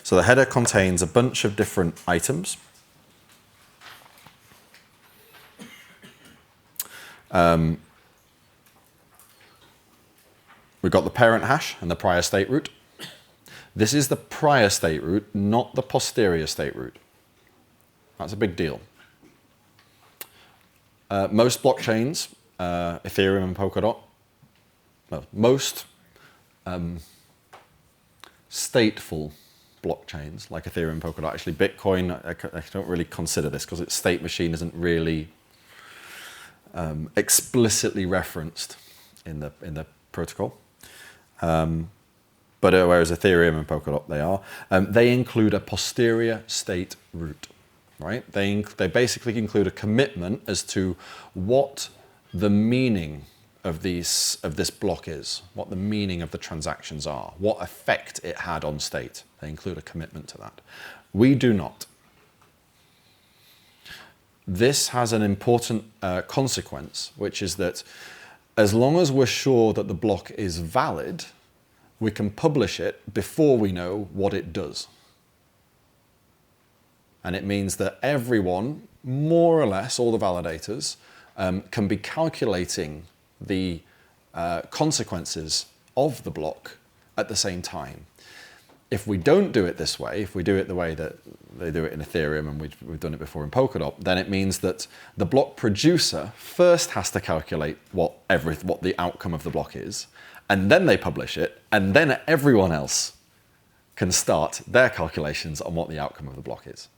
So the header contains a bunch of different items. We've got the parent hash and the prior state root. This is the prior state root, not the posterior state root. That's a big deal. Most blockchains, Ethereum and Polkadot, well, most stateful blockchains like Ethereum and Polkadot, actually Bitcoin, I don't really consider this because its state machine isn't really explicitly referenced in the protocol. But whereas Ethereum and Polkadot, they are. They include a posterior state root, right? They basically include a commitment as to what the meaning of this block is, what the meaning of the transactions are, what effect it had on state. They include a commitment to that. We do not. This has an important consequence, which is that as long as we're sure that the block is valid, we can publish it before we know what it does. And it means that everyone, more or less all the validators, can be calculating the consequences of the block at the same time. If we don't do it this way, if we do it the way that they do it in Ethereum, and we've done it before in Polkadot, then it means that the block producer first has to calculate what the outcome of the block is, and then they publish it, and then everyone else can start their calculations on what the outcome of the block is.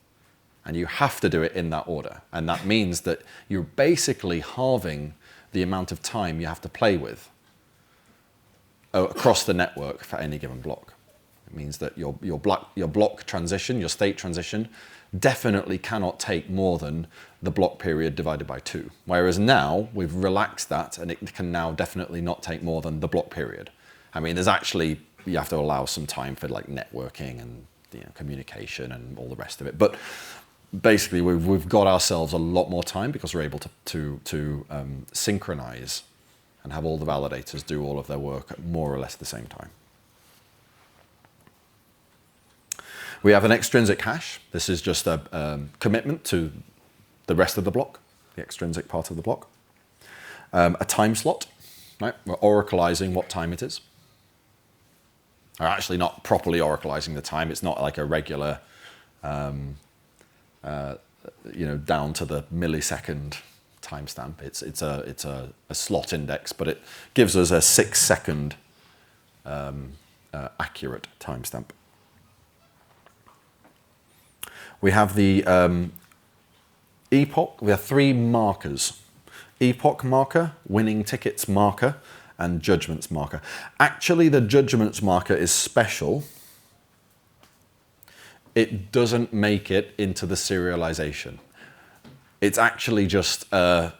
And you have to do it in that order. And that means that you're basically halving the amount of time you have to play with across the network for any given block. It means that your block transition, your state transition, definitely cannot take more than the block period divided by 2. Whereas now, we've relaxed that, and it can now definitely not take more than the block period. I mean, there's actually, you have to allow some time for like networking and communication and all the rest of it. But basically, we've got ourselves a lot more time because we're able to synchronize and have all the validators do all of their work at more or less the same time. We have an extrinsic hash. This is just a commitment to the rest of the block, the extrinsic part of the block. A time slot, right? We're oracleizing what time it is. Or actually not properly oracleizing the time. It's not like a regular, down to the millisecond timestamp. It's a slot index, but it gives us a 6-second accurate timestamp. We have the epoch. We have 3 markers: epoch marker, winning tickets marker, and judgments marker. Actually, the judgments marker is special. It doesn't make it into the serialization. It's actually just something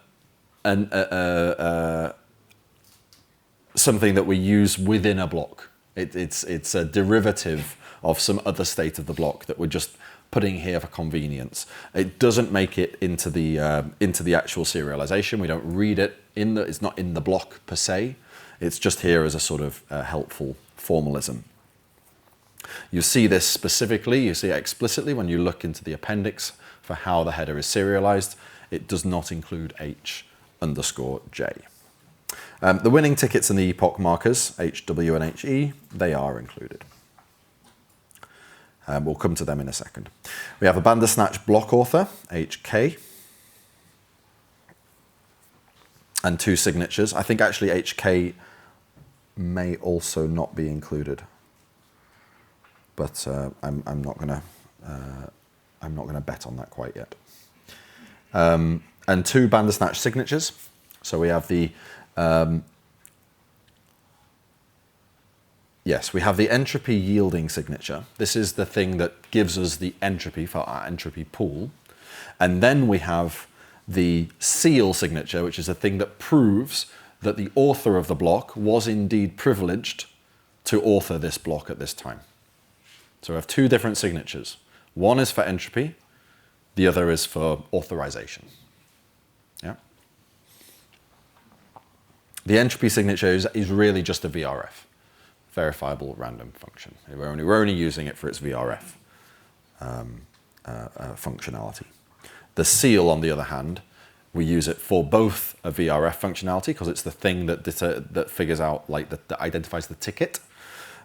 that we use within a block. It's a derivative of some other state of the block that we're just putting here for convenience. It doesn't make it into the actual serialization. We don't read it it's not in the block per se. It's just here as a sort of helpful formalism. You see this specifically, you see it explicitly when you look into the appendix for how the header is serialized. It does not include H_J. The winning tickets and the epoch markers, HW and HE, they are included. We'll come to them in a second. We have a Bandersnatch block author, HK, and 2 signatures. I think actually HK may also not be included, but I'm not gonna bet on that quite yet. And 2 Bandersnatch signatures. So we have the yes, we have the entropy yielding signature. This is the thing that gives us the entropy for our entropy pool. And then we have the seal signature, which is a thing that proves that the author of the block was indeed privileged to author this block at this time. So we have 2 different signatures. One is for entropy, the other is for authorization. Yeah. The entropy signature is really just a VRF. verifiable random function. We're only using it for its VRF functionality. The seal, on the other hand, we use it for both a VRF functionality because it's the thing that figures out, like, that identifies the ticket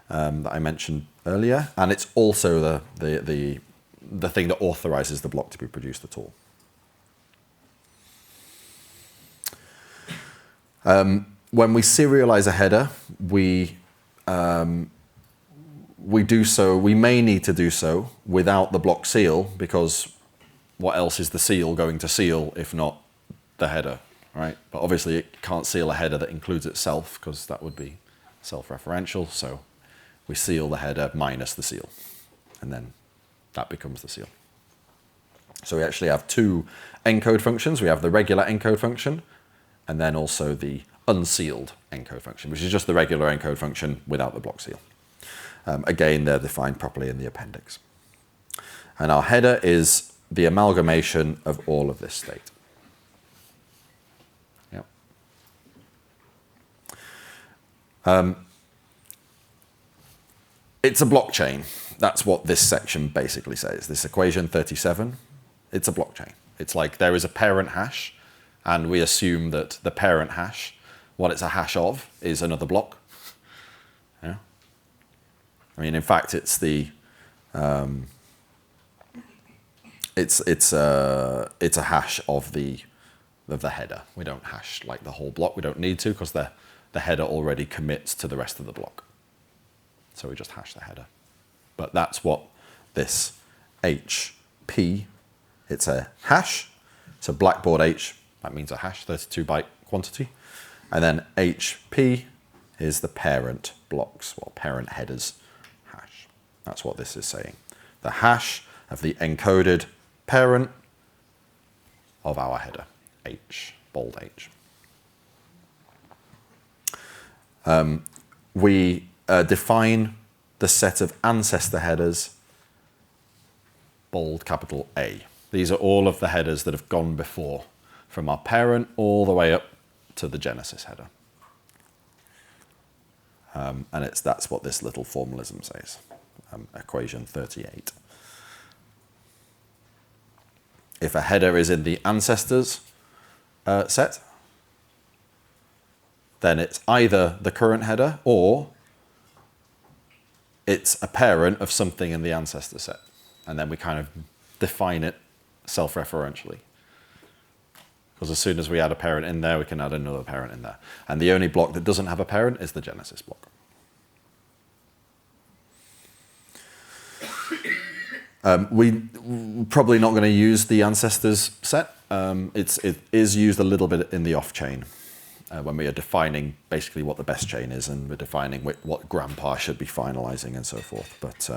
that I mentioned earlier, and it's also the thing that authorizes the block to be produced at all. When we serialize a header, we do so. We may need to do so without the block seal, because what else is the seal going to seal if not the header, right? But obviously it can't seal a header that includes itself, because that would be self-referential. So we seal the header minus the seal, and then that becomes the seal. So we actually have two encode functions. We have the regular encode function, and then also the unsealed encode function, which is just the regular encode function without the block seal. Again, they're defined properly in the appendix. And our header is the amalgamation of all of this state. Yep. It's a blockchain. That's what this section basically says. This equation 37, it's a blockchain. It's like there is a parent hash, and we assume that the parent hash, what it's a hash of, is another block. Yeah. I mean, in fact, it's the it's a hash of the header. We don't hash like the whole block. We don't need to, because the header already commits to the rest of the block. So we just hash the header. But that's what this HP, it's a hash. So blackboard H, that means a hash, 32-byte quantity. And then HP is the parent blocks, well, parent headers hash. That's what this is saying. The hash of the encoded parent of our header, H, bold H. We define the set of ancestor headers, bold capital A. These are all of the headers that have gone before, from our parent all the way up to the Genesis header. And that's what this little formalism says, equation 38. If a header is in the ancestors set, then it's either the current header or it's a parent of something in the ancestor set. And then we kind of define it self-referentially. Because as soon as we add a parent in there, we can add another parent in there. And the only block that doesn't have a parent is the Genesis block. We're probably not going to use the ancestors set. It is used a little bit in the off-chain when we are defining basically what the best chain is, and we're defining what grandpa should be finalizing and so forth. But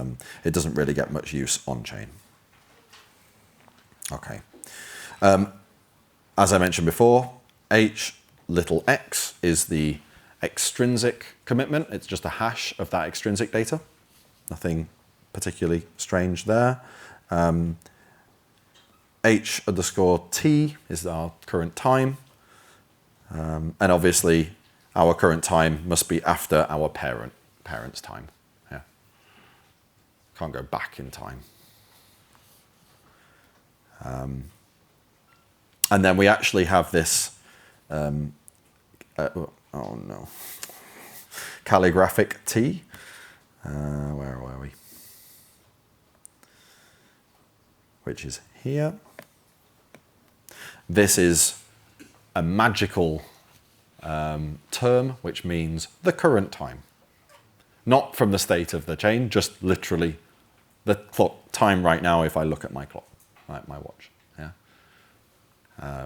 it doesn't really get much use on-chain. Okay. As I mentioned before, H little x is the extrinsic commitment. It's just a hash of that extrinsic data. Nothing particularly strange there. H underscore t is our current time. And obviously, our current time must be after our parent's time. Yeah. Can't go back in time. And then we actually have this, oh no, calligraphic T. Where were we? Which is here. This is a magical term, which means the current time. Not from the state of the chain, just literally the clock time right now if I look at my clock, like my watch. Yeah.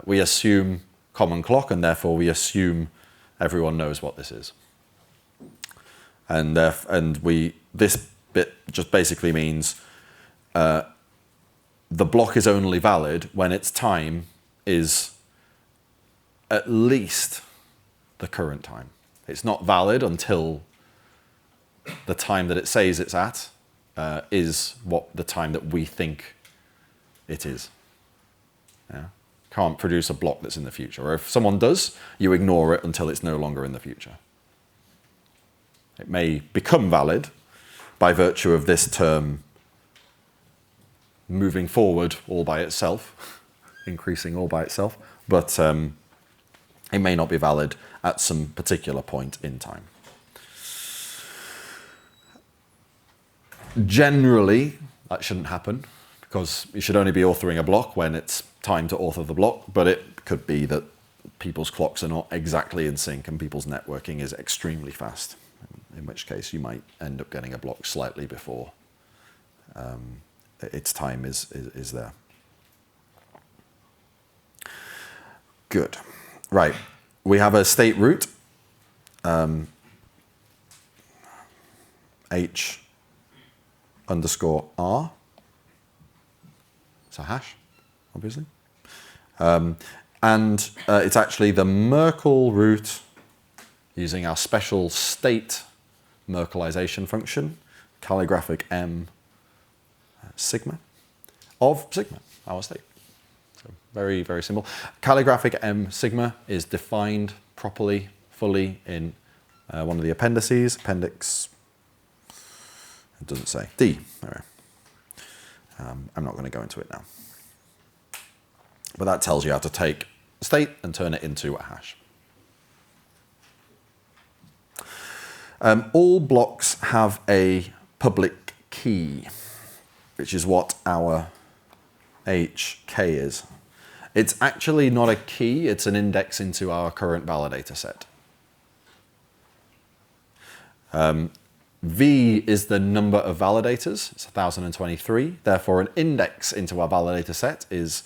We assume common clock, and therefore we assume everyone knows what this is. And this bit just basically means the block is only valid when its time is at least the current time. It's not valid until the time that it says it's at is what the time that we think it is. Yeah? Can't produce a block that's in the future. Or if someone does, you ignore it until it's no longer in the future. It may become valid by virtue of this term moving forward all by itself, increasing all by itself, but it may not be valid at some particular point in time. Generally, that shouldn't happen because you should only be authoring a block when it's time to author the block, but it could be that people's clocks are not exactly in sync and people's networking is extremely fast, in which case you might end up getting a block slightly before its time is there. Good. Right. We have a state root, H underscore R. It's a hash, obviously. And it's actually the Merkle root using our special state Merkleization function, calligraphic M sigma of sigma, our state. So very, very simple. Calligraphic M sigma is defined properly, fully in one of the appendices, appendix, it doesn't say, D. There we are. I'm not going to go into it now. But that tells you how to take state and turn it into a hash. All blocks have a public key, which is what our HK is. It's actually not a key, it's an index into our current validator set. V is the number of validators, it's 1023. Therefore, an index into our validator set is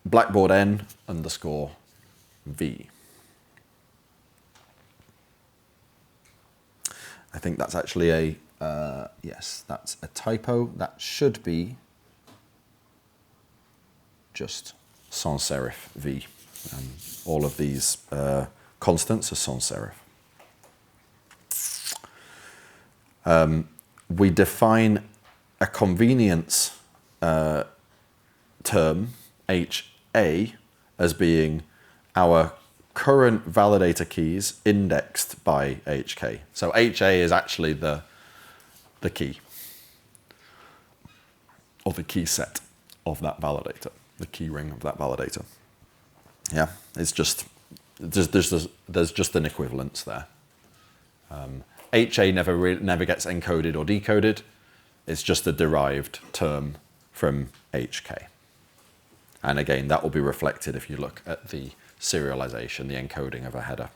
blackboard N underscore V. I think that's actually a, yes, that's a typo. That should be just sans serif V. All of these constants are sans serif. We define a convenience term, HA, as being our current validator keys indexed by HK. So HA is actually the key, or the key set of that validator, the key ring of that validator. Yeah, it's just, there's just an equivalence there. HA never gets encoded or decoded. It's just a derived term from HK. And again, that will be reflected if you look at the serialization, the encoding of a header.